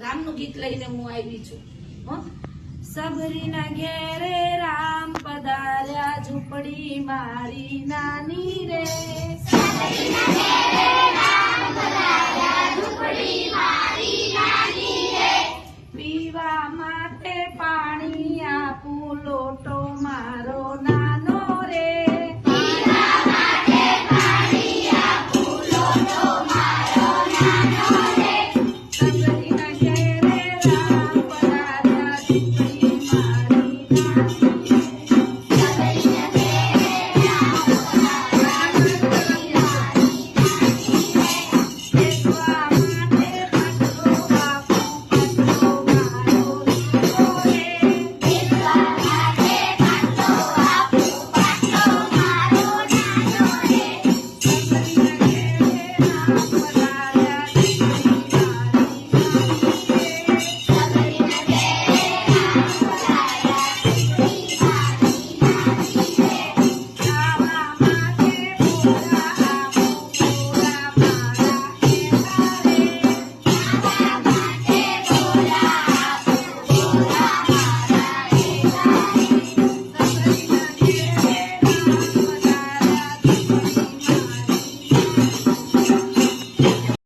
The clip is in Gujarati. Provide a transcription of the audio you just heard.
રામનું ગીત લઈને હું આવી છું. સબરીના ઘેરે રામ પધાર્યા, ઝૂંપડી મારી નાની રે. સબરીના ઘેરે રામ પધાર્યા, ઝૂંપડી મારી નાની રે. પીવા માટે પાણી આપું, લોટો મારો નાનો રે. પીવા માટે પાણી આપું, લોટો મારો નાનો રે. સબરીના ઘેરે